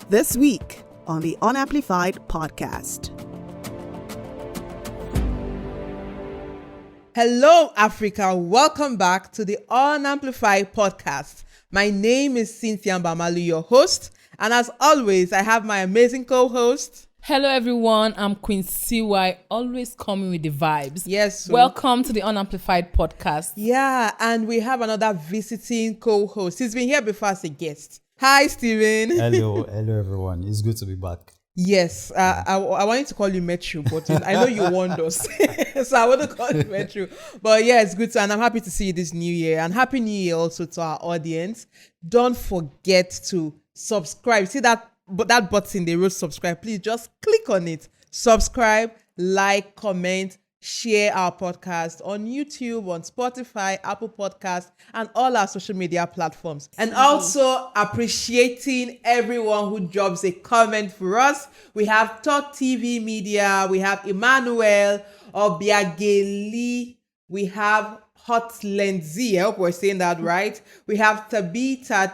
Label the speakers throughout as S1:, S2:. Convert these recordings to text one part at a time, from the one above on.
S1: This week on the Unamplified podcast.
S2: Hello, Africa. Welcome back to the Unamplified podcast. My name is Cynthia Mbamalu, your host. And as always, I have my amazing co-host.
S3: Hello, everyone. I'm Queen CY, always coming with the vibes.
S2: Yes. So.
S3: Welcome to the Unamplified podcast.
S2: Yeah, and we have another visiting co-host. He's been here before as a guest. Hi, Steven.
S4: Hello, everyone. It's good to be back.
S2: Yes, I wanted to call you Metro, but I know you warned us, so I want to call you Metro. But yeah, it's good and I'm happy to see you this new year, and Happy New Year also to our audience. Don't forget to subscribe. See that button they wrote subscribe? Please just click on it. Subscribe, like, comment, share our podcast on YouTube, on Spotify, Apple Podcasts, and all our social media platforms. And also appreciating everyone who drops a comment for us. We have Talk TV Media, we have Emmanuel Obiageli, we have Hot Lenzi, I hope we're saying that right. We have Tabitha,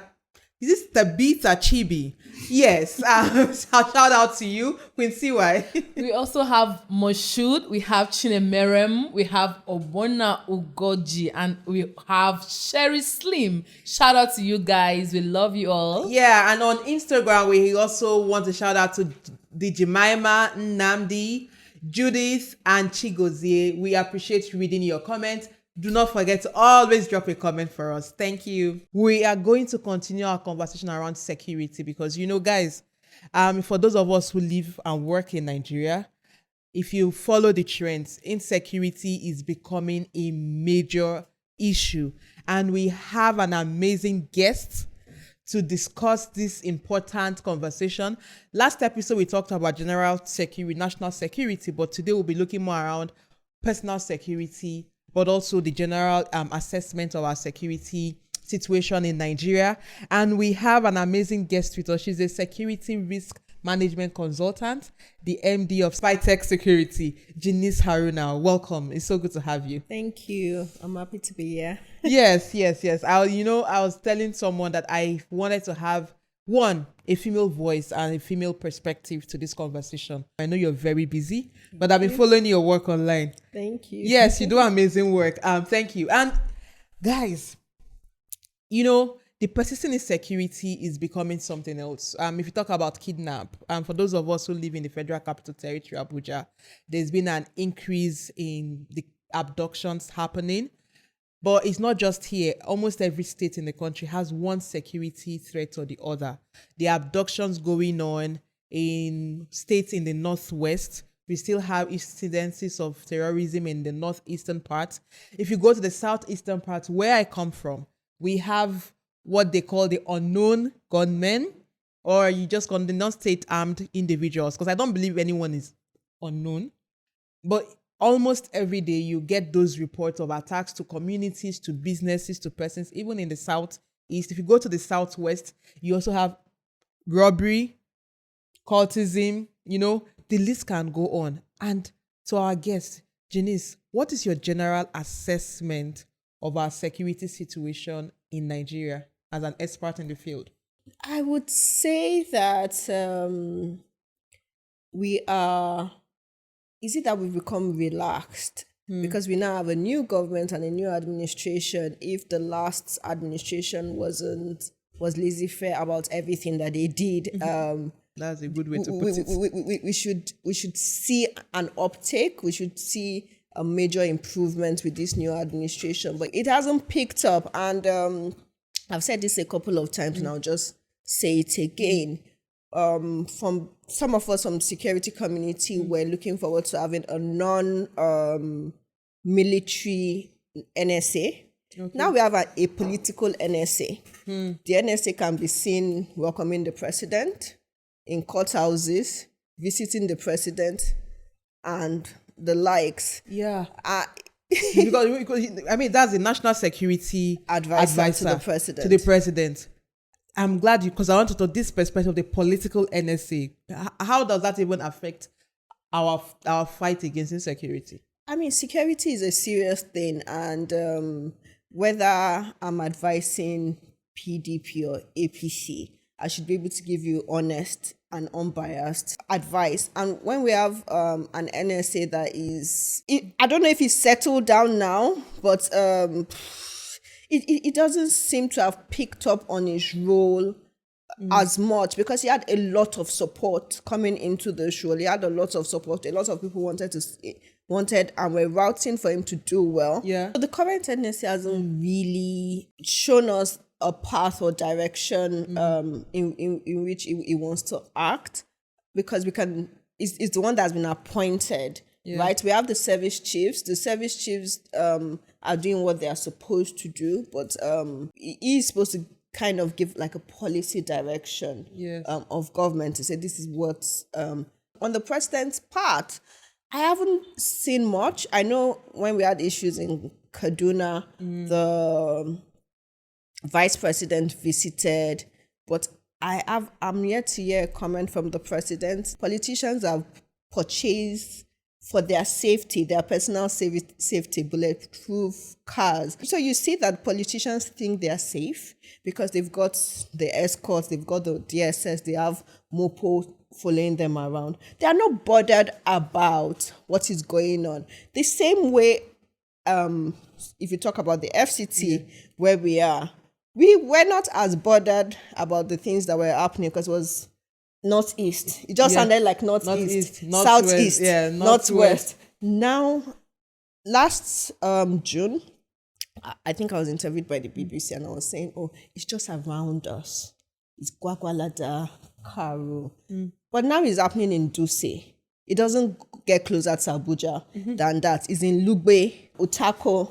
S2: is this Tabitha Chibi? Yes, shout out to you, Queen CY.
S3: We also have Moshood, we have Chinemerem, we have Obona Ugoji, and we have Sherry Slim. Shout out to you guys. We love you all.
S2: Yeah, and on Instagram, we also want to shout out to the Jemima, Nnamdi, Judith, and Chigozie. We appreciate reading your comments. Do not forget to always drop a comment for us. Thank you. We are going to continue our conversation around security because, you know, guys, for those of us who live and work in Nigeria, if you follow the trends, insecurity is becoming a major issue. And we have an amazing guest to discuss this important conversation. Last episode, we talked about general security, national security, but today we'll be looking more around personal security, but also the general assessment of our security situation in Nigeria. And we have an amazing guest with us. She's a security risk management consultant, the MD of Spytech Security, Jennesse Haruna. Welcome. It's so good to have you.
S5: Thank you. I'm happy to be here.
S2: Yes. I was telling someone that I wanted to have a female voice and a female perspective to this conversation. I know you're very busy, but I've been following your work online.
S5: Thank you.
S2: Yes, you do amazing work. Thank you. And guys, you know, the persistent insecurity is becoming something else. If you talk about kidnap, for those of us who live in the Federal Capital Territory, Abuja, there's been an increase in the abductions happening. But it's not just here. Almost every state in the country has one security threat or the other. The abductions going on in states in the northwest. We still have incidences of terrorism in the northeastern part. If you go to the southeastern part, where I come from, we have what they call the unknown gunmen, or you just call the non-state armed individuals, because I don't believe anyone is unknown. But almost every day you get those reports of attacks to communities, to businesses, to persons, even in the southeast. If you go to the southwest, you also have robbery, cultism, the list can go on. And to our guest, Jennesse, what is your general assessment of our security situation in Nigeria as an expert in the field?
S5: I would say that is it that we've become relaxed? Because we now have a new government and a new administration. If the last administration was laissez-faire about everything that they did,
S2: that's a good way to put it.
S5: We should see an uptake. We should see a major improvement with this new administration, but it hasn't picked up. And I've said this a couple of times, and I'll just say it again. From some of us from the security community, we're looking forward to having a non-military NSA. Okay. Now we have a political NSA. The NSA can be seen welcoming the president in courthouses, visiting the president, and the likes.
S2: Yeah. Because I mean, that's the national security advisor
S5: to the president.
S2: I'm glad because I want to talk this perspective of the political NSA. How does that even affect our fight against insecurity?
S5: I mean, security is a serious thing, and whether I'm advising PDP or APC, I should be able to give you honest and unbiased advice. And when we have an NSA that is, I don't know if he's settled down now, but it doesn't seem to have picked up on his role as much, because he had a lot of support coming into the role. He had a lot of support. A lot of people wanted and were rooting for him to do well.
S2: Yeah.
S5: So the current NSA hasn't really shown us a path or direction in which he wants to act, because it's the one that's been appointed. Yeah. Right, we have the service chiefs. The service chiefs are doing what they are supposed to do, but he is supposed to kind of give like a policy direction of government to say this is what on the president's part. I haven't seen much. I know when we had issues in Kaduna, the vice president visited, but I'm yet to hear a comment from the president. Politicians have purchased for their safety, their personal safety, bulletproof cars. So you see that politicians think they are safe because they've got the escorts, they've got the DSS, they have Momoh following them around. They are not bothered about what is going on. The same way, if you talk about the FCT, where we are, we were not as bothered about the things that were happening because it was Northeast. It just sounded like Northeast, Southeast, Northwest. Now, last June, I think I was interviewed by the BBC and I was saying, it's just around us. It's Gwagwalada, Karo. But now it's happening in Duse. It doesn't get closer to Abuja than that. It's in Lugbe, Utako.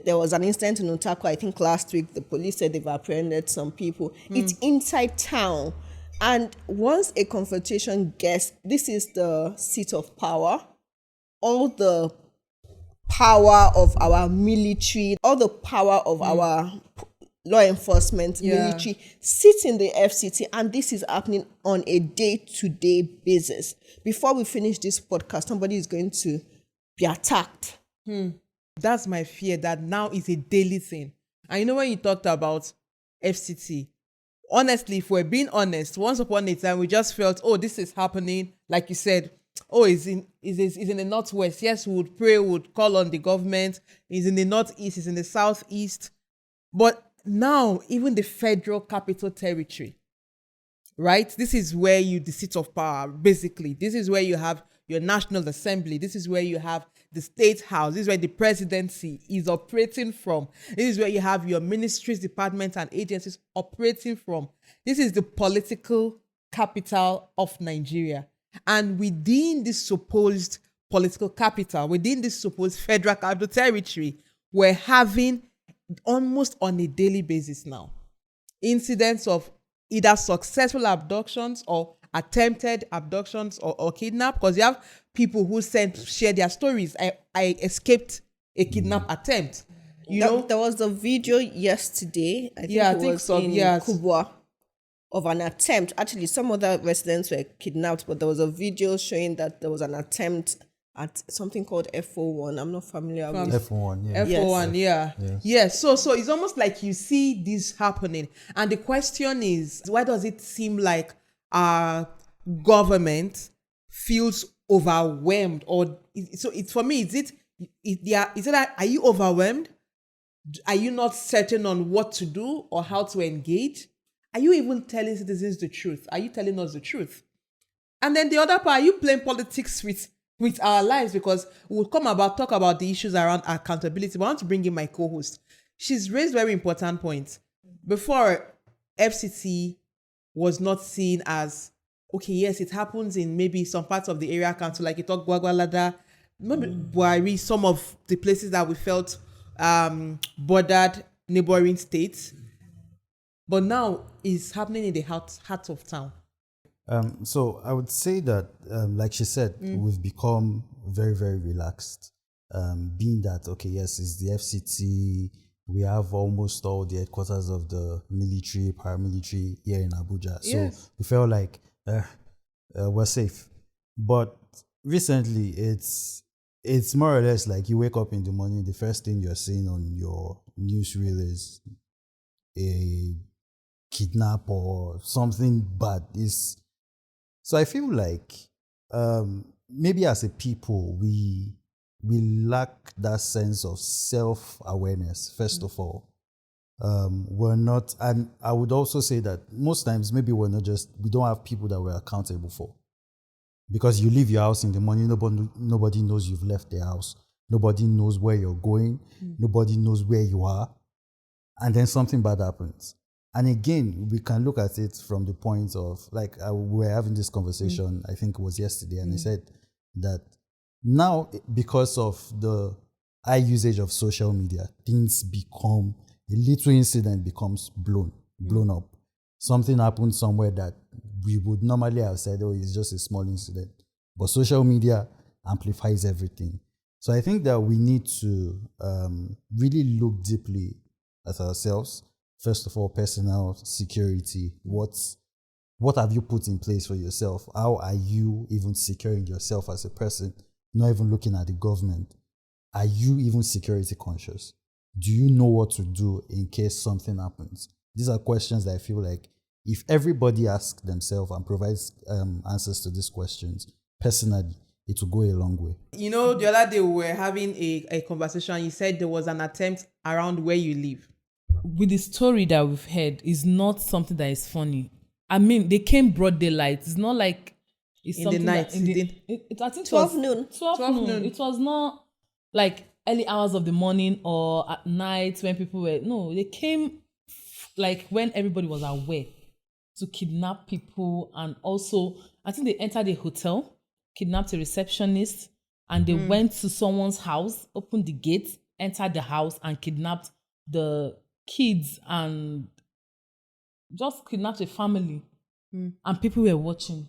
S5: There was an incident in Utako, I think last week. The police said they've apprehended some people. It's inside town. And once a confrontation gets, this is the seat of power, all the power of our military, all the power of our law enforcement, military, sits in the FCT, and this is happening on a day-to-day basis. Before we finish this podcast, somebody is going to be attacked.
S2: That's my fear, that now is a daily thing. And you know when you talked about FCT, honestly, if we're being honest, once upon a time, we just felt, this is happening. Like you said, it's in the Northwest. Yes, we would pray, we would call on the government. It's in the Northeast, it's in the Southeast. But now, even the Federal Capital Territory, right? This is where the seat of power, basically. This is where you have your National Assembly. This is where you have the State House. This is where the presidency is operating from. This is where you have your ministries, departments, and agencies operating from. This is the political capital of Nigeria. And within this supposed political capital, within this supposed Federal Capital Territory, we're having almost on a daily basis now incidents of either successful abductions or attempted abductions or kidnap, because you have people who share their stories. I escaped a kidnap attempt.
S5: There was a video yesterday, I think so, in Kubwa, of an attempt. Actually, some other residents were kidnapped, but there was a video showing that there was an attempt at something called F01. I'm not familiar with
S4: F01, yeah.
S2: F01,
S4: Yes.
S2: Yes. So it's almost like you see this happening. And the question is, why does it seem like our government feels overwhelmed? Or so it's for me, is it that, are you overwhelmed? Are you not certain on what to do or how to engage? Are you even telling citizens the truth? Are you telling us the truth? And then the other part, are you playing politics with our lives? Because we'll talk about the issues around accountability. But I want to bring in my co-host. She's raised very important points. Before, FCT was not seen as, okay, yes, it happens in maybe some parts of the area council, like you talk Gwagwalada, maybe Buhari, some of the places that we felt bordered neighboring states. But now it's happening in the heart of town.
S4: So I would say that, like she said, we've become very, very relaxed. Being that, okay, yes, it's the FCT. We have almost all the headquarters of the military, paramilitary here in Abuja. So we felt like we're safe. But recently, it's more or less like you wake up in the morning, the first thing you're seeing on your newsreel is a kidnap or something bad. So I feel like maybe as a people we lack that sense of self-awareness, first of all. We're not, and I would also say that most times maybe we don't have people that we're accountable for. Because you leave your house in the morning, nobody knows you've left the house. Nobody knows where you're going. Nobody knows where you are. And then something bad happens. And again, we can look at it from the point of, like, we were having this conversation, I think it was yesterday, and I said that now, because of the high usage of social media, things become, a little incident becomes blown up. Something happened somewhere that we would normally have said, oh, it's just a small incident. But social media amplifies everything. So I think that we need to really look deeply at ourselves. First of all, personal security. What have you put in place for yourself? How are you even securing yourself as a person? Not even looking at the government. Are you even security conscious? Do you know what to do in case something happens? These are questions that I feel like if everybody asks themselves and provides answers to these questions, personally, it will go a long way.
S2: You know, the other day we were having a conversation. You said there was an attempt around where you live.
S3: With the story that we've heard, is not something that is funny. I mean, they came broad daylight. It's not like it's
S2: In
S3: something
S2: the night.
S3: I think
S5: 12 noon.
S3: 12 noon. It was not like early hours of the morning or at night when people were. No, they came like when everybody was aware to kidnap people. And also, I think they entered a hotel, kidnapped a receptionist, and they went to someone's house, opened the gate, entered the house, and kidnapped the kids and just kidnapped a family. And people were watching.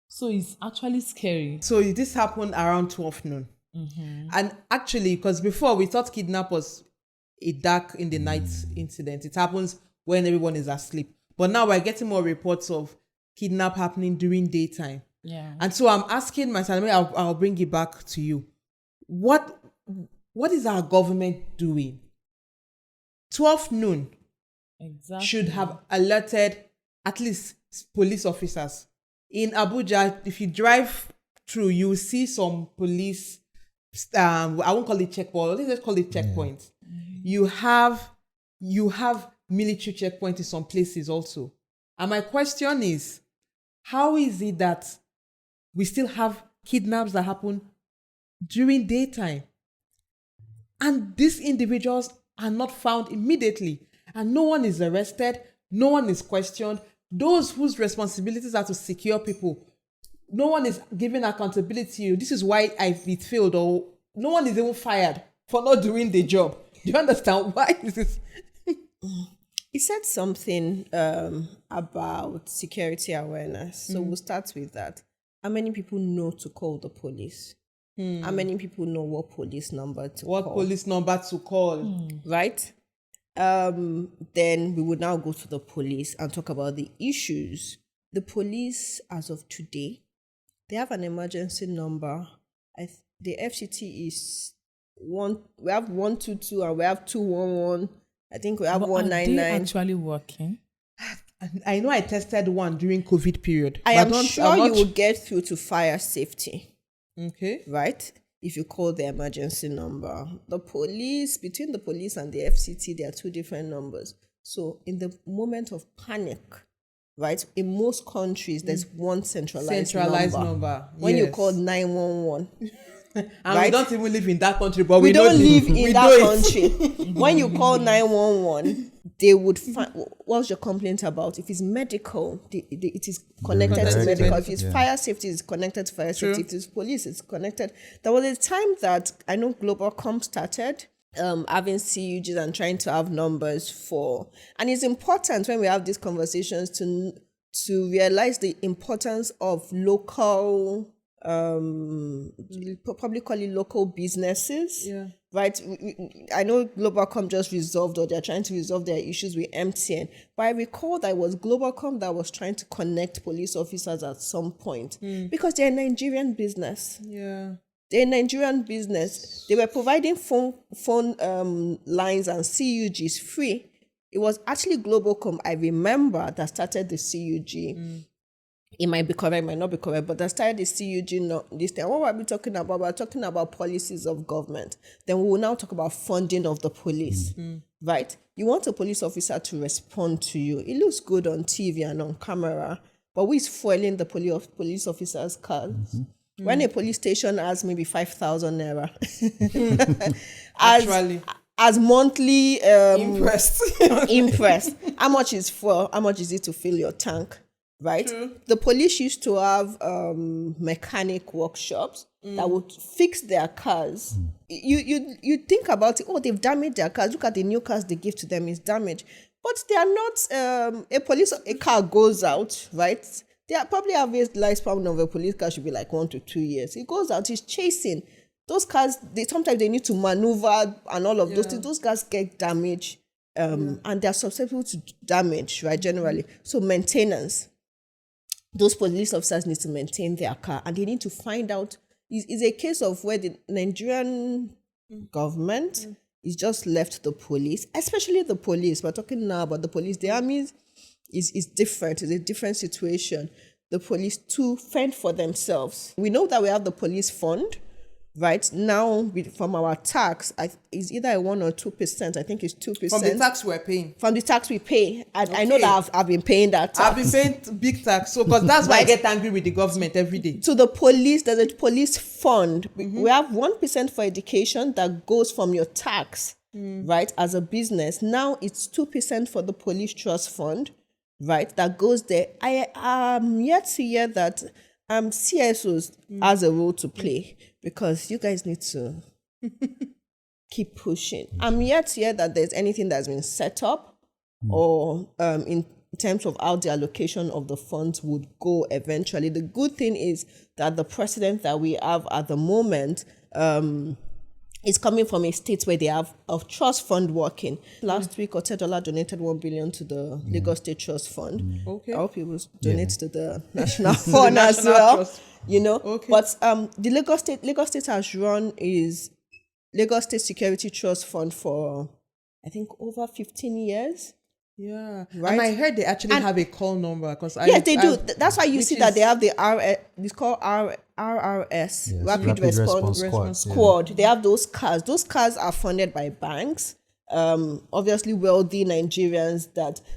S3: So it's actually scary.
S2: So this happened around 12 noon. And actually, because before we thought kidnap was a dark in the night incident. It happens when everyone is asleep. But now we're getting more reports of kidnap happening during daytime.
S3: Yeah.
S2: And so I'm asking myself, I'll bring it back to you. What is our government doing? 12 noon
S3: Exactly.
S2: should have alerted at least police officers. In Abuja, if you drive through, you see some police, I won't call it checkpoint, let's call it checkpoint. You have military checkpoint in some places also. And my question is, how is it that we still have kidnaps that happen during daytime? And these individuals are not found immediately. And no one is arrested. No one is questioned. Those whose responsibilities are to secure people, no one is given accountability. This is why it failed, or no one is even fired for not doing the job. Do you understand why this is?
S5: He said something about security awareness. So we'll start with that. How many people know to call the police? How many people know what police number to call?
S2: What police number to call?
S5: Right? Then we would now go to the police and talk about the issues. The police, as of today, they have an emergency number. The FCT is we have 122 and we have 211. I think we have 199.
S3: Are they actually working?
S2: I know I tested one during COVID period.
S5: I am sure you will get through to fire safety.
S2: Okay.
S5: Right? If you call the emergency number. The police, between the police and the FCT, there are two different numbers. So in the moment of panic, right, in most countries, there's one centralized number. When you call 911.
S2: And we don't even live in that country, but
S5: we don't live in that country. When you call 911, they would find, what's your complaint about? If it's medical, it is connected to medical. If it's fire safety, it's connected to fire safety. If it's police, it's connected. There was a time that I know Globalcom started having CUGs and trying to have numbers for, and it's important when we have these conversations to realize the importance of local, probably call it local businesses. Right? I know Globalcom just resolved, or they're trying to resolve their issues with MTN. But I recall that it was Globalcom that was trying to connect police officers at some point because they're a Nigerian business.
S2: Yeah.
S5: They're a Nigerian business. They were providing phone lines and CUGs free it was actually Globalcom, I remember, that started the CUG. It might be correct, might not be correct, but that started the CUG. This time, what were we talking about? We're talking about policies of government. Then we will now talk about funding of the police, right? You want a police officer to respond to you. It looks good on TV and on camera, but who is fueling the police officers' cars? When a police station has maybe 5,000 naira, as monthly impressed, how much is for? How much is it to fill your tank? Right? True. The police used to have mechanic workshops that would fix their cars. You think about it, they've damaged their cars. Look at the new cars they give to them, it's damaged. But they are not, a car goes out, right? They are probably average lifespan of a police car should be like 1 to 2 years. It goes out, it's chasing. Those cars, sometimes they need to maneuver and all of those things. Those cars get damaged and they're susceptible to damage, right, generally. So maintenance. Those police officers need to maintain their car and they need to find out. It's a case of where the Nigerian government is just left the police, especially the police. We're talking now about the police. The army is different. It's a different situation. The police to fend for themselves. We know that we have the police fund. Right now, from our tax, it's either a 1 or 2%. I think it's 2%.
S2: From the tax we're paying.
S5: From the tax we pay. I know that I've been paying that tax.
S2: I've been paying big tax. So, because that's why I get angry with the government every day.
S5: To the police, there's a police fund. We have 1% for education that goes from your tax, right, as a business. Now it's 2% for the police trust fund, right, that goes there. I am yet to hear that CSOs has a role to play. Because you guys need to keep pushing. I'm yet to hear that there's anything that's been set up or in terms of how the allocation of the funds would go eventually. The good thing is that the precedent that we have at the moment is coming from a state where they have a trust fund working. Last week, Otedola donated 1 billion to the Lagos State Trust Fund. Okay. I hope he will donate to the National Fund as well. Trust. But the Lagos State has run is Lagos State Security Trust Fund for, I think, over 15 years.
S2: Yeah, right. And I heard they actually have a call number
S5: yes, they do. That's why you see that they have the it's called RRS, Rapid Response Squad. They have those cars. Those cars are funded by banks, obviously wealthy Nigerians.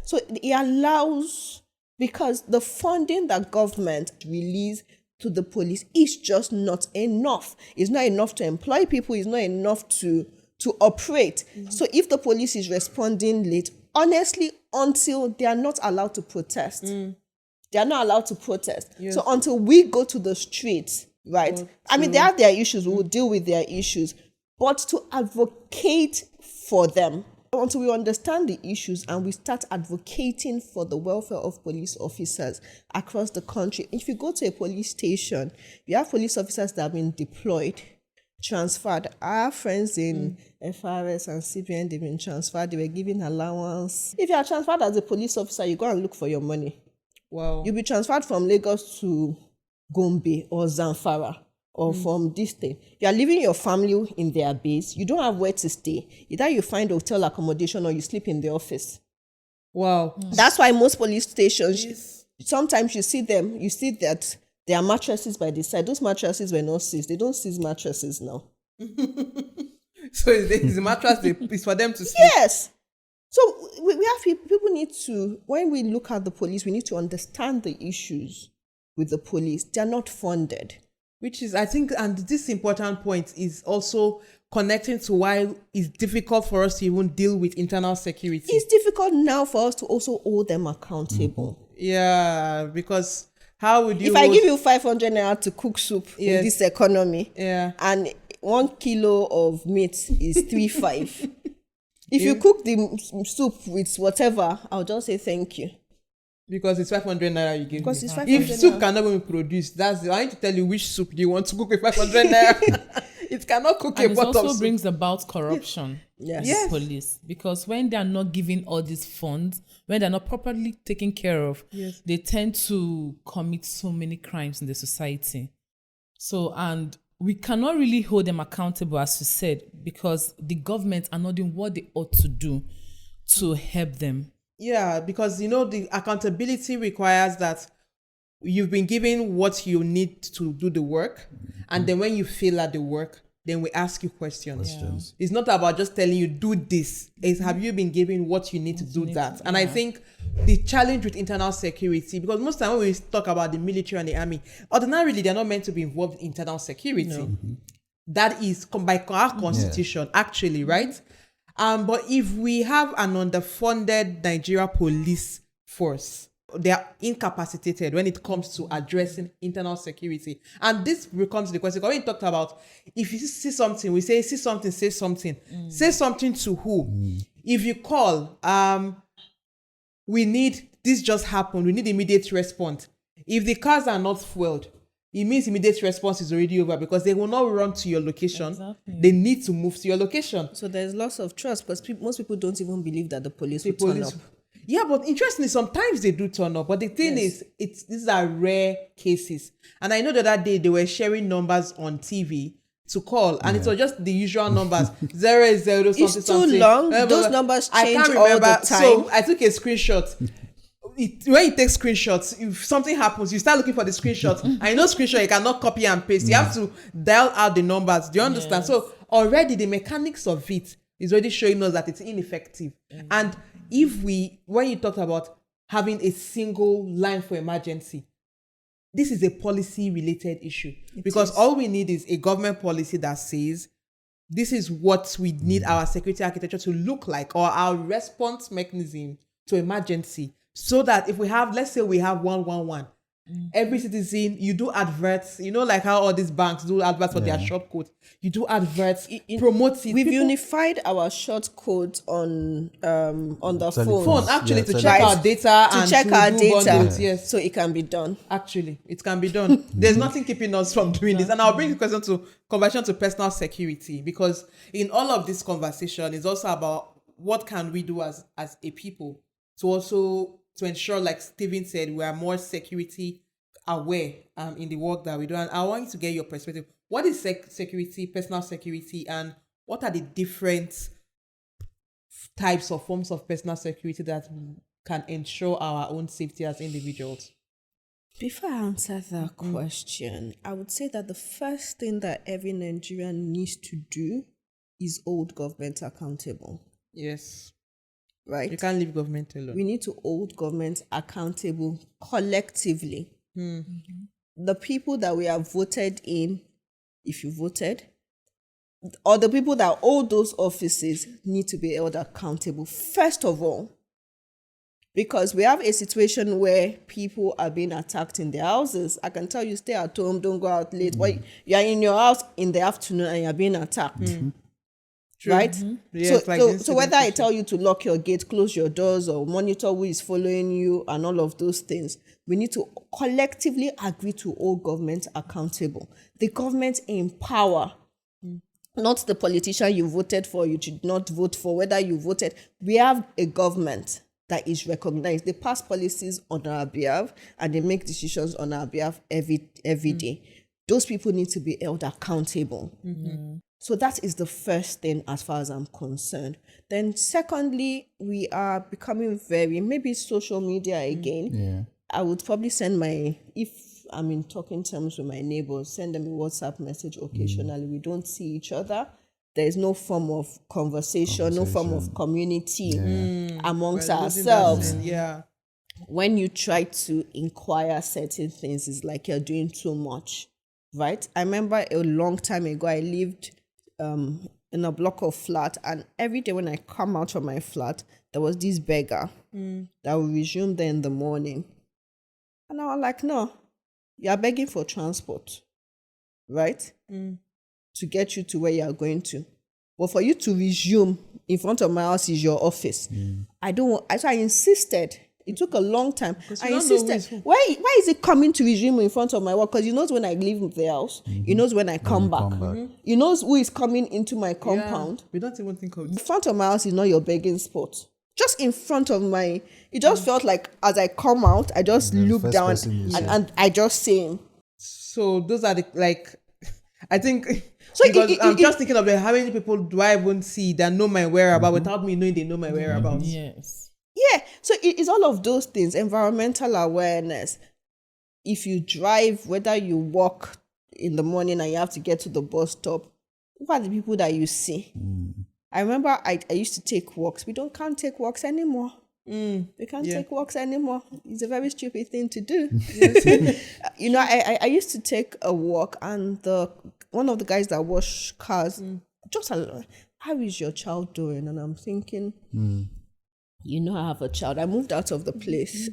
S5: So it allows, because the funding that government release to the police is just not enough. It's not enough to employ people. It's not enough to operate. So if the police is responding late, honestly, until they are not allowed to protest. They are not allowed to protest. Yes. So until we go to the streets, right? I mean, they have their issues. We will deal with their issues. But to advocate for them, until we understand the issues and we start advocating for the welfare of police officers across the country. If you go to a police station, you have police officers that have been deployed, transferred. Our friends in FRS and CBN, they've been transferred. They were given allowance. If you are transferred as a police officer, you go and look for your money. Wow. You'll be transferred from Lagos to Gombe or Zamfara or from this thing. You are leaving your family in their base. You don't have where to stay. Either you find hotel accommodation or you sleep in the office.
S2: Wow.
S5: That's why most police stations, sometimes you see that there are mattresses by the side. Those mattresses were not seized. They don't seize mattresses now.
S2: So the mattress is for them to sleep?
S5: Yes. So we have people need to, when we look at the police, we need to understand the issues with the police. They are not funded.
S2: Which is, I think, and this important point is also connecting to why it's difficult for us to even deal with internal security.
S5: It's difficult now for us to also hold them accountable.
S2: Yeah, because how would you...
S5: If I give you 500 naira to cook soup in this economy, and 1 kilo of meat is 3.5. If you cook the soup with whatever, I'll just say thank you.
S2: Because it's 500 naira you give
S5: because
S2: me.
S5: It's 500
S2: if soup cannot be produced, I need to tell you which soup you want to cook with 500 naira. It cannot cook a pot of soup.
S3: And it also brings about corruption in the police. Because when they are not giving all these funds, when they're not properly taken care of, they tend to commit so many crimes in the society. So, and we cannot really hold them accountable, as you said, because the government are not doing what they ought to do. to help them.
S2: Yeah, because the accountability requires that you've been given what you need to do the work, and then when you fail at the work, then we ask you questions. It's not about just telling you do this. It's have you been given what you need to do that? And I think the challenge with internal security, because most time when we talk about the military and the army, ordinarily they're not meant to be involved in internal security. No. That is by our constitution, actually, right? But if we have an underfunded Nigeria police force, they are incapacitated when it comes to addressing internal security. And this becomes the question. When you talked about, if you see something, we say, see something, say something. Say something to who? If you call, we need, this just happened, we need immediate response. If the cars are not fueled, it means immediate response is already over, because they will not run to your location. Exactly. They need to move to your location.
S5: So there's lots of trust, but most people don't even believe that the police will turn up.
S2: Yeah, but interestingly, sometimes they do turn up. But the thing is, these are rare cases. And I know that day they were sharing numbers on TV to call, and it was just the usual numbers 0 0 something.
S5: It's too long. Those numbers change all the time.
S2: So I took a screenshot. When you take screenshots, if something happens, you start looking for the screenshot. I know screenshot you cannot copy and paste. You have to dial out the numbers. Do you understand? So already the mechanics of it is already showing us that it's ineffective. And when you talked about having a single line for emergency, this is a policy related issue, because all we need is a government policy that says this is what we need our security architecture to look like, or our response mechanism to emergency, so that if we have, let's say we have 111, every citizen, you do adverts, like how all these banks do adverts for their short code. You do adverts, promote it.
S5: We've unified our short codes on the phone
S2: actually, to check our data and
S5: check our data.
S2: Bundles, yes.
S5: So it can be done.
S2: Actually, it can be done. There's nothing keeping us from doing this. And I'll bring the conversion to personal security, because in all of this conversation, it's also about what can we do as a people to ensure, like Stephen said, we are more security aware in the work that we do. And I want you to get your perspective. What is security, personal security, and what are the different types or forms of personal security that can ensure our own safety as individuals?
S5: Before I answer that question, I would say that the first thing that every Nigerian needs to do is hold government accountable.
S2: Yes.
S5: Right?
S2: You can't leave government alone.
S5: We need to hold government accountable collectively. The people that we have voted in, if you voted, or the people that hold those offices need to be held accountable, first of all, because we have a situation where people are being attacked in their houses. I can tell you, stay at home, don't go out late. But you're in your house in the afternoon and you're being attacked. Right?
S2: Yes,
S5: so whether I tell you to lock your gate, close your doors, or monitor who is following you and all of those things, we need to collectively agree to hold government accountable. The government in power, not the politician you voted for, you should not vote for, whether you voted. We have a government that is recognized. They pass policies on our behalf and they make decisions on our behalf every day. Those people need to be held accountable. So that is the first thing as far as I'm concerned. Then secondly, we are becoming maybe social media again.
S4: Yeah.
S5: I would probably if I'm in talking terms with my neighbors, send them a WhatsApp message occasionally. We don't see each other. There is no form of conversation, no form of community amongst ourselves. When you try to inquire certain things, it's like you're doing too much, right? I remember a long time ago, I lived in a block of flat, and every day when I come out from my flat, there was this beggar that would resume there in the morning. And I was like, no, you're begging for transport, right? To get you to where you're going to. But for you to resume in front of my house is your office. So I insisted. It took a long time. I insisted. Why is it coming to resume in front of my work? Because he knows when I leave the house. He knows when I come back. He knows who is coming into my compound.
S2: We don't even think of
S5: it. In front of my house is not your begging spot. Just in front of it just felt like as I come out, I just look down and I just say.
S2: So those are I think
S5: So
S2: because I'm just thinking of how many people do I even see that know my whereabouts without me knowing they know my whereabouts.
S3: Yes.
S5: Yeah, so it's all of those things. Environmental awareness. If you drive, whether you walk in the morning and you have to get to the bus stop, who are the people that you see? I remember I used to take walks. We can't take walks anymore. We can't take walks anymore. It's a very stupid thing to do. You know, I used to take a walk, and one of the guys that wash cars just how is your child doing? And I'm thinking, you know, I have a child. I moved out of the place.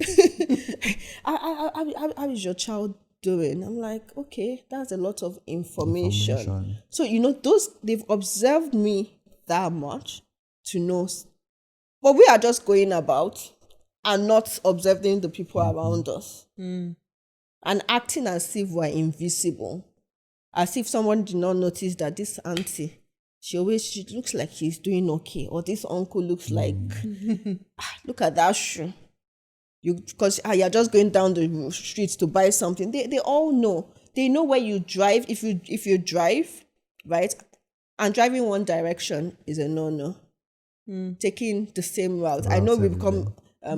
S5: How is your child doing? I'm like, okay, that's a lot of information. So, you know, they've observed me that much to know. But we are just going about and not observing the people around us. And acting as if we're invisible. As if someone did not notice that this auntie, she looks like she's doing okay. Or this uncle looks like, look at that shoe. Because you're just going down the streets to buy something. They all know. They know where you drive. If you drive, right, and driving one direction is a no-no. Taking the same route. I know we become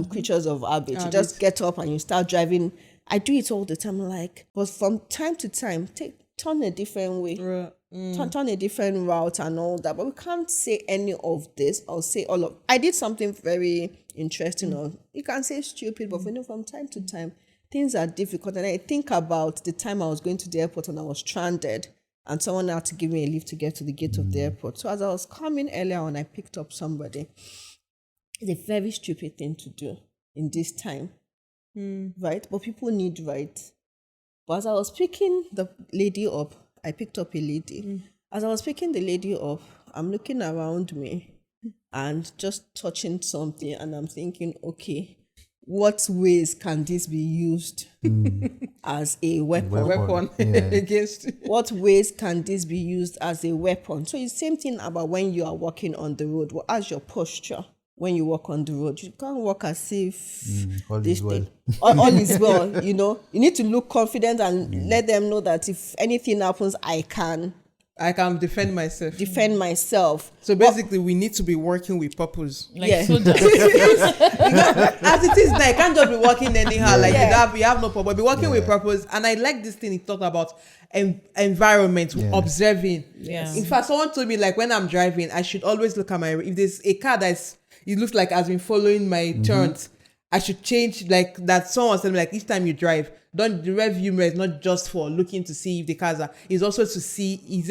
S5: creatures of habit. You just get up and you start driving. I do it all the time. Like, but from time to time, turn a different way. Turn a different route and all that. But we can't say any of this. I'll say all of. I did something very interesting. Or you can say stupid, but you know, from time to time, things are difficult. And I think about the time I was going to the airport and I was stranded, and someone had to give me a lift to get to the gate of the airport. So as I was coming earlier on, I picked up somebody. It's a very stupid thing to do in this time, right? But people need rights. But as I was picking the lady up, I picked up a lady. As I was picking the lady up, I'm looking around me and just touching something, and I'm thinking, okay, what ways can this be used as a weapon?
S2: Against
S5: What ways can this be used as a weapon? So it's the same thing about when you are walking on the road. Well, as your posture when you walk on the road, you can't walk as if
S4: all is well.
S5: all is well. You know, you need to look confident and let them know that if anything happens, I can
S2: defend myself.
S5: So
S2: basically, we need to be working with purpose.
S3: Like soldiers.
S2: As it is now, you can't just be working anyhow. You have no problem. Be working with purpose. And I like this thing he talked about, environment, observing.
S3: Yeah.
S2: In fact, someone told me, like, when I'm driving, I should always look at if there's a car it looks like has been following my turns, I should change, like, that. Someone said, like, each time you drive, the rear view mirror is not just for looking to see if the cars are, it's also to see, is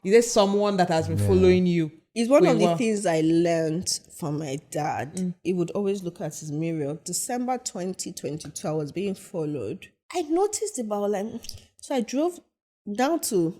S2: there someone that has been following you?
S5: It's one of the things I learned from my dad. He would always look at his mirror. December 2022, I was being followed. I noticed about, like, so I drove down to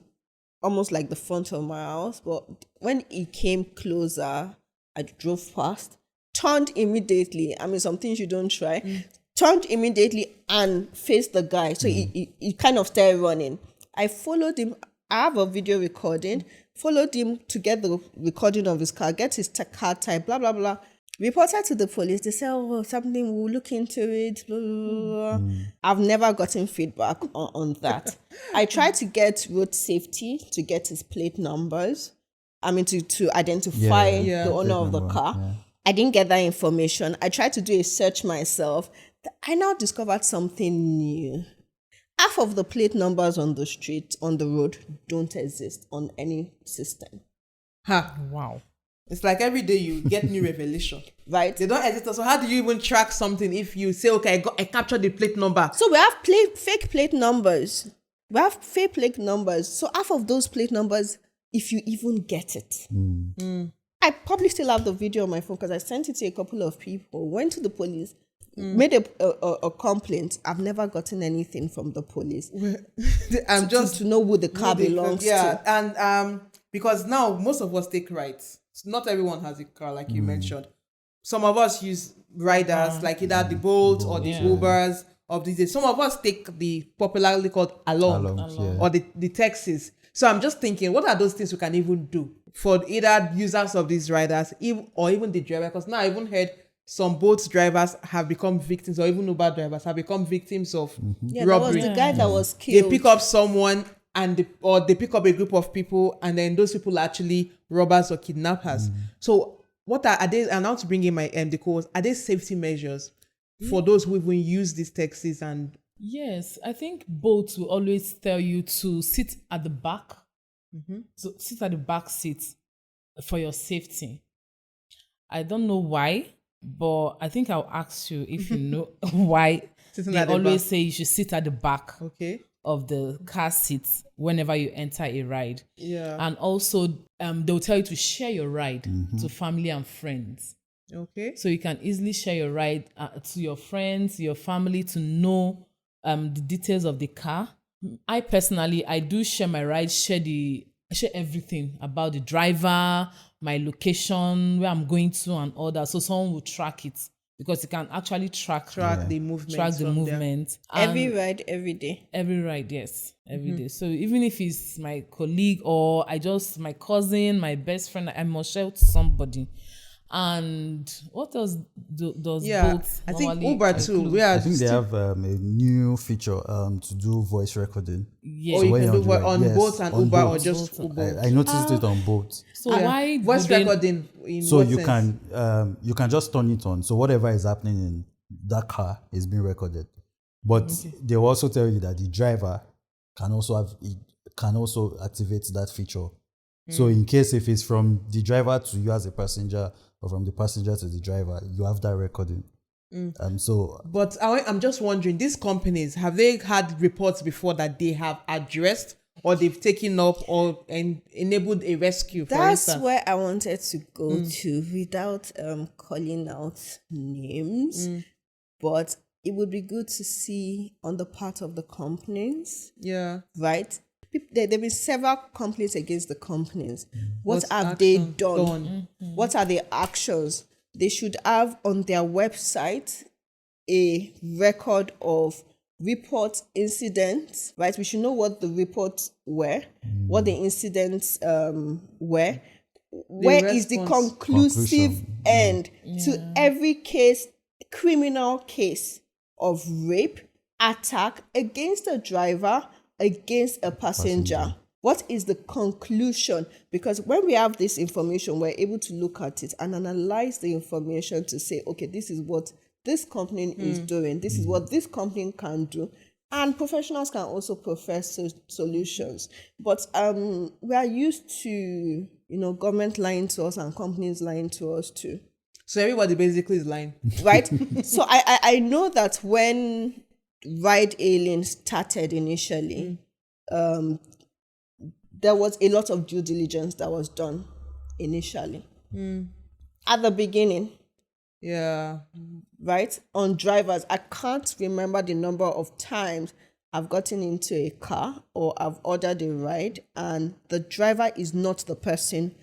S5: almost like the front of my house, but when he came closer, I drove past, turned immediately. I mean, some things you don't try. Turned immediately and faced the guy. So he kind of started running. I followed him. I have a video recording. Followed him to get the recording of his car, get his car type, blah, blah, blah. Reported to the police. They said, oh, something, we'll look into it. Blah, blah, blah. I've never gotten feedback on that. I tried to get road safety to get his plate numbers. I mean, to identify the owner of the car. Yeah. I didn't get that information. I tried to do a search myself. I now discovered something new. Half of the plate numbers on the street, on the road, don't exist on any system.
S3: Wow.
S2: It's like every day you get new revelation.
S5: Right?
S2: They don't exist. So how do you even track something if you say, okay, I captured the plate number?
S5: So we have fake plate numbers. So half of those plate numbers, if you even get it. I probably still have the video on my phone because I sent it to a couple of people, went to the police, made a complaint. I've never gotten anything from the police. I'm just to know who the car belongs to.
S2: And because now most of us take rides. Not everyone has a car, like you mentioned. Some of us use riders, like either the Bolt or the Ubers of these days. Some of us take the popularly called Along. Or the taxis. So I'm just thinking, what are those things we can even do for either users of these riders or even the driver? Because now I even heard some Bolt drivers have become victims, or even Uber drivers have become victims of robbery.
S5: There was the guy that was killed.
S2: They pick up someone and or they pick up a group of people, and then those people are actually robbers or kidnappers. So what are they? And now to bring in my the calls, are there safety measures for those who even use these taxis? And
S3: Yes, I think boats will always tell you to sit at the back. So sit at the back seat for your safety. I don't know why, but I think I'll ask you if you know why
S2: Sitting
S3: they
S2: at the
S3: always
S2: back.
S3: say you should sit at the back of the car seat whenever you enter a ride.
S2: Yeah.
S3: And also, they'll tell you to share your ride to family and friends.
S2: Okay.
S3: So you can easily share your ride to your friends, your family, to know the details of the car. I personally, I do share my ride, share everything about the driver, my location, where I'm going to, and all that. So someone will track it, because you can actually track
S2: the movement.
S5: Every
S3: And
S5: ride, every day.
S3: every ride, yes, every day. So even if it's my colleague or my cousin, my best friend, I must share to somebody. And what else does both
S2: I think
S3: normally
S2: Uber too.
S3: include?
S2: I
S4: I think they have a new feature to do voice recording.
S3: Yeah.
S2: Or you
S4: when
S2: can
S4: you're
S2: do
S4: on the
S2: on
S4: ride,
S2: both
S4: yes,
S2: and
S4: on
S2: Uber or
S4: both.
S2: just Uber.
S4: I noticed it on both.
S3: So why
S2: voice
S3: do they-
S2: recording in
S4: So
S2: what
S4: you
S2: sense?
S4: can just turn it on. So whatever is happening in that car is being recorded. But they will also tell you that the driver can also activate that feature. So in case if it's from the driver to you as a passenger, or from the passenger to the driver, you have that recording. So
S2: But I'm just wondering, these companies, have they had reports before that they have addressed or they've taken up or enabled a rescue, for
S5: That's
S2: instance?
S5: where I wanted to go to, without calling out names. But it would be good to see on the part of the companies,
S2: Yeah.
S5: right? There have been several complaints against the companies. What
S2: What's
S5: have they
S2: action
S5: done? What are the actions? They should have on their website a record of report incidents, right? We should know what the reports were, what the incidents were. Where is the
S2: response.
S5: conclusive
S4: Conclusion.
S5: end to every case, criminal case of rape, attack against a driver, against a passenger? What is the conclusion? Because when we have this information, we're able to look at it and analyze the information to say, okay, this is what this company is doing. This is what this company can do. And professionals can also profess solutions. But we are used to, government lying to us and companies lying to us too.
S2: So everybody basically is lying.
S5: Right? So I know that when ride hailing started initially, there was a lot of due diligence that was done initially. At the beginning,
S2: Yeah.
S5: right? On drivers, I can't remember the number of times I've gotten into a car or I've ordered a ride and the driver is not the person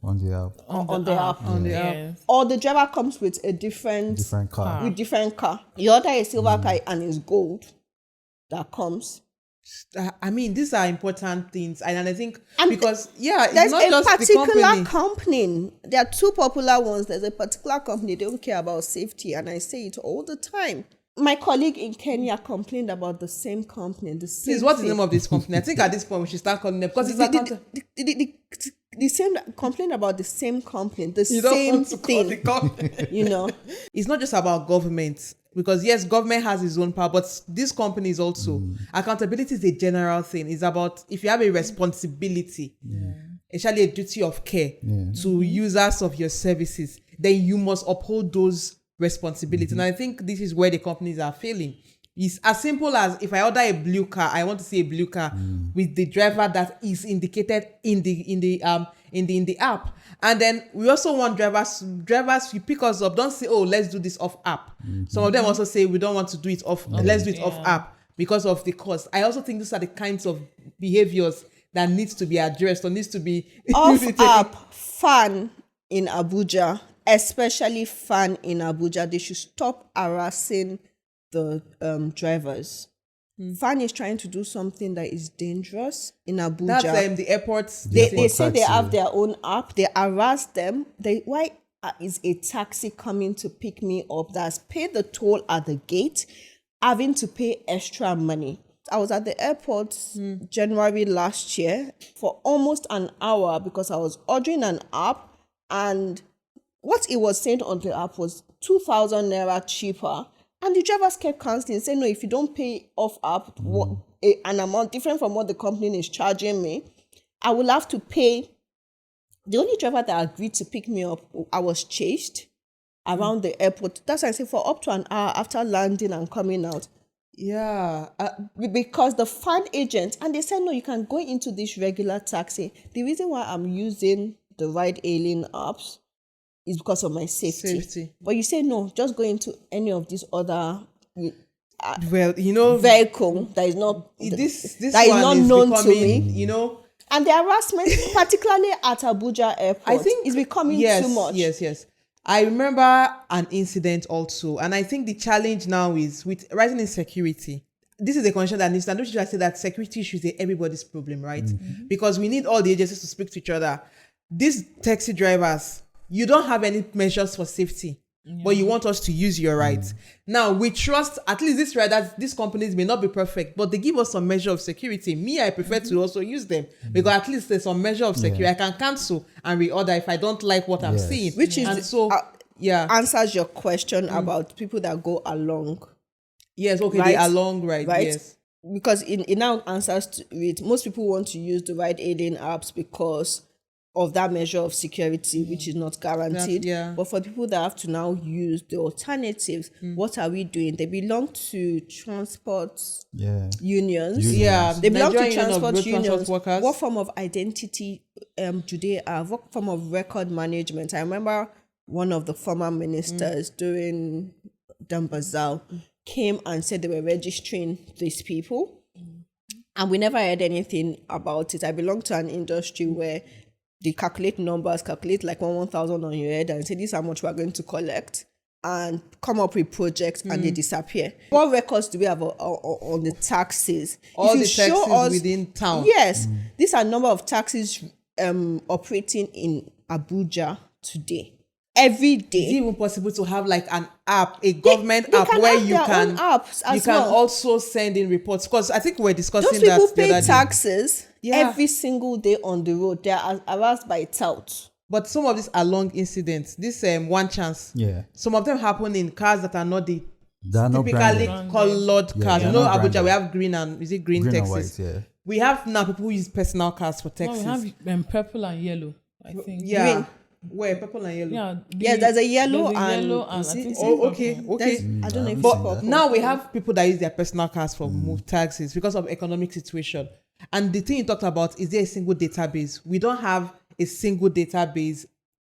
S4: on the app.
S5: on the app.
S3: Yes.
S5: Or the driver comes with a different
S4: Car.
S5: with different car. You order a silver car and it's gold that comes.
S2: I mean, these are important things. And I think
S5: And
S2: because, it's
S5: There's
S2: not
S5: a
S2: just the
S5: particular
S2: company.
S5: company. There are two popular ones. There's a particular company, they don't care about safety, and I say it all the time. My colleague in Kenya complained about the same company.
S2: Please, what's the name of this company? I think at this point we should start calling them because it's
S5: the same complaint about the same company, the
S2: you don't
S5: same
S2: want to call the
S5: thing.
S2: company. It's not just about government, because yes, government has its own power, but this company is also accountability is a general thing. It's about if you have a responsibility, especially a duty of care to users of your services, then you must uphold those responsibilities. And I think this is where the companies are failing. It's as simple as if I order a blue car, I want to see a blue car with the driver that is indicated in the app. And then we also want drivers you pick us up, don't say, oh, let's do this off app. Some of them also say we don't want to do it off, let's do it off app because of the cost. I also think these are the kinds of behaviors that needs to be addressed or needs to be
S5: Off app, fan in Abuja, especially fan in Abuja, they should stop harassing the drivers. Fan is trying to do something that is dangerous in Abuja.
S2: That's the airports.
S5: They say they
S4: taxi.
S5: have their own app. They harass them. Why is a taxi coming to pick me up that's paid the toll at the gate, having to pay extra money? I was at the airport January last year for almost an hour because I was ordering an app, and what it was saying on the app was 2,000 naira cheaper. And the drivers kept canceling, saying, no, if you don't pay off app an amount different from what the company is charging me, I will have to pay. The only driver that agreed to pick me up, I was chased around the airport. That's why I say for up to an hour after landing and coming out.
S2: Yeah.
S5: Because the fan agent, and they said, no, you can go into this regular taxi. The reason why I'm using the ride-hailing apps is because of my safety. But you say, no, just go into any of these other vehicle that is not
S2: this
S5: that is not known to me.
S2: You know,
S5: and the harassment, particularly at Abuja airport,
S2: I think
S5: is becoming too much.
S2: Yes. I remember an incident also, and I think the challenge now is with rising insecurity. This is a condition that needs to, and don't you say that security issues are everybody's problem, right? Mm-hmm. Because we need all the agencies to speak to each other. These taxi drivers, you don't have any measures for safety, but you want us to use your rights. Now, we trust, at least these companies may not be perfect, but they give us some measure of security. Me, I prefer to also use them because at least there's some measure of security. I can cancel and reorder if I don't like what I'm seeing.
S5: Which is answers your question about people that go along.
S2: Yes, okay,
S5: right?
S2: They along, right? Yes.
S5: Because it now answers to it. Most people want to use the ride-hailing apps because of that measure of security, which is not guaranteed. But for people that have to now use the alternatives, what are we doing? They belong to transport unions. Yeah, they belong to transport unions. What form of identity do they have? What form of record management? I remember one of the former ministers during Dambazal came and said they were registering these people. And we never heard anything about it. I belong to an industry where they calculate numbers, calculate like 1,000 on your head and say, this is how much we're going to collect, and come up with projects and they disappear. What records do we have on the taxis?
S2: All the taxis within town.
S5: Yes. These are number of taxis operating in Abuja today. Every day.
S2: Is it even possible to have like an app, a government app where you can also send in reports? Because I think we're discussing that.
S5: Those people pay taxes every single day on the road. They are harassed by tout.
S2: But some of these are long incidents. This one chance. Some of them happen in cars that are not typically colored cars. You know, Abuja, we have green and taxis?
S4: And white,
S2: We have now people who use personal cars for taxis.
S3: No, we have purple and yellow, I think.
S5: Green.
S2: Where purple and yellow?
S5: There's a yellow and
S3: I think
S2: okay.
S5: I don't know if
S2: but now we have people that use their personal cars for move taxis because of economic situation. And the thing you talked about, is there a single database? We don't have a single database,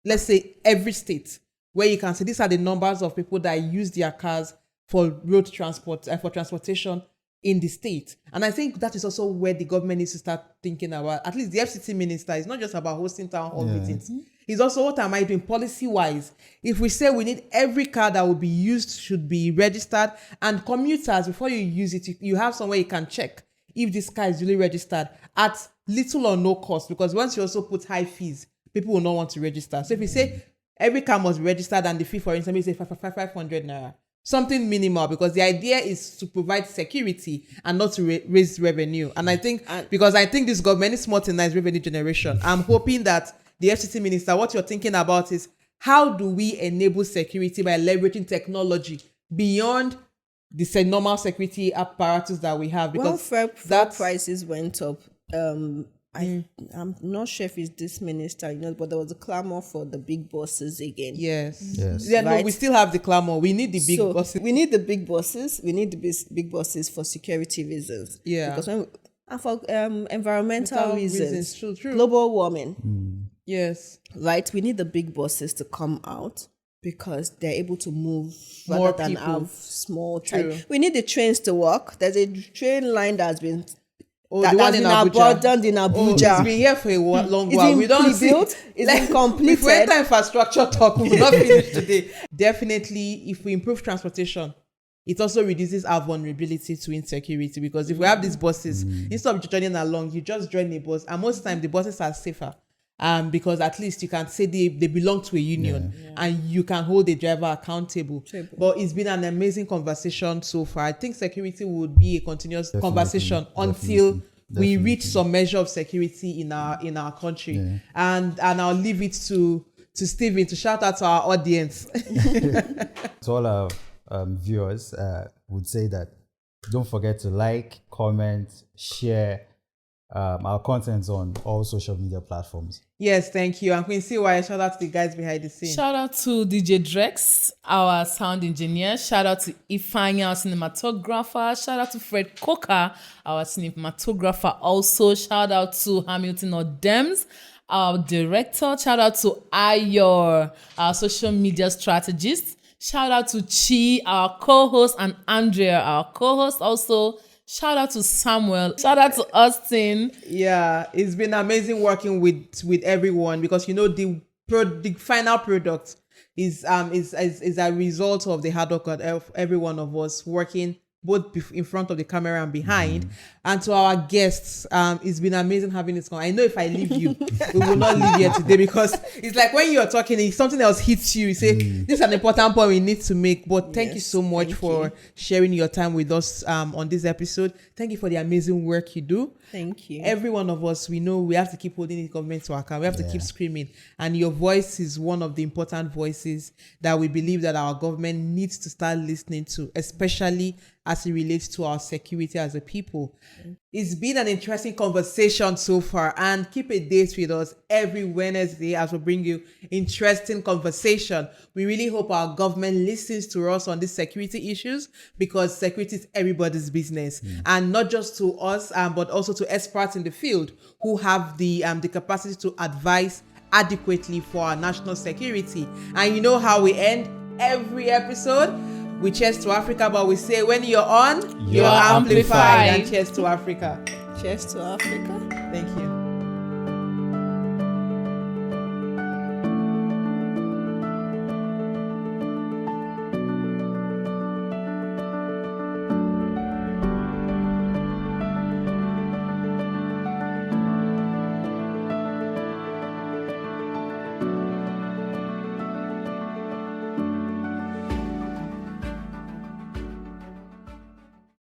S2: let's say every state, where you can say these are the numbers of people that use their cars for road transport and for transportation in the state. And I think that is also where the government needs to start thinking about, at least the FCT minister, is not just about hosting town hall meetings. It's also, what am I doing policy-wise? If we say we need every car that will be used should be registered, and commuters, before you use it, you have somewhere you can check if this car is really registered at little or no cost, because once you also put high fees, people will not want to register. So if you say every car must be registered and the fee, for instance, say 500 naira, something minimal, because the idea is to provide security and not to raise revenue. And I think, because I think this government is smart in nice revenue generation, I'm hoping that the FCT minister, what you're thinking about is how do we enable security by leveraging technology beyond the normal security apparatus that we have? Because
S5: fuel prices went up. I'm not sure if it's this minister, but there was a clamor for the big bosses again.
S2: Yes. Yeah, right? No, we still have the clamor. We need the big bosses.
S5: We need the big bosses. We need the big bosses for security reasons.
S2: Yeah.
S5: Because for environmental reasons.
S2: True.
S5: Global warming.
S2: Yes.
S5: Right. We need the big bosses to come out because they're able to move rather than have small time. We need the trains to work. There's a train line that's been that's been abandoned in Abuja.
S2: It's been here for a long while. We don't see
S5: it's been completed.
S2: If we enter infrastructure talk, we will not finish today. Definitely, if we improve transportation, it also reduces our vulnerability to insecurity, because if we have these buses, instead of joining along, you just join a bus, and most of the time the buses are safer. because at least you can say they belong to a union and you can hold the driver accountable. But it's been an amazing conversation so far. I think security would be a continuous conversation until we reach some measure of security in our country. And I'll leave it to Stephen to shout out to our audience.
S4: To all our viewers, would say that don't forget to like, comment, share our contents on all social media platforms.
S2: Yes, thank you. And Quincy, shout out to the guys behind the scene.
S3: Shout out to DJ Drexx, our sound engineer. Shout out to Ifeanyi, our cinematographer. Shout out to Fredcoker, our cinematographer. Also, shout out to Hamilton Odems, our director. Shout out to Ayor, our social media strategist. Shout out to Chi, our co-host, and Andrea, our co-host. Also, shout out to Samuel. Shout out to Austin.
S2: Yeah, it's been amazing working with everyone, because the final product is a result of the hard work of every one of us working both in front of the camera and behind. And to our guests, it's been amazing having this conversation. I know if I leave you, we will not leave here today, because it's like when you're talking, if something else hits you, you say, this is an important point we need to make. But thank you so much for sharing your time with us on this episode. Thank you for the amazing work you do.
S5: Thank you.
S2: Every one of us, we know we have to keep holding the government to account. We have to keep screaming. And your voice is one of the important voices that we believe that our government needs to start listening to, especially as it relates to our security as a people. It's been an interesting conversation so far, and keep a date with us every Wednesday as we bring you interesting conversation. We really hope our government listens to us on these security issues, because security is everybody's business, and not just to us, but also to experts in the field who have the capacity to advise adequately for our national security. And you know how we end every episode? We cheers to Africa, but we say when you're on, you're amplified. And cheers to Africa.
S5: Cheers to Africa.
S2: Thank you.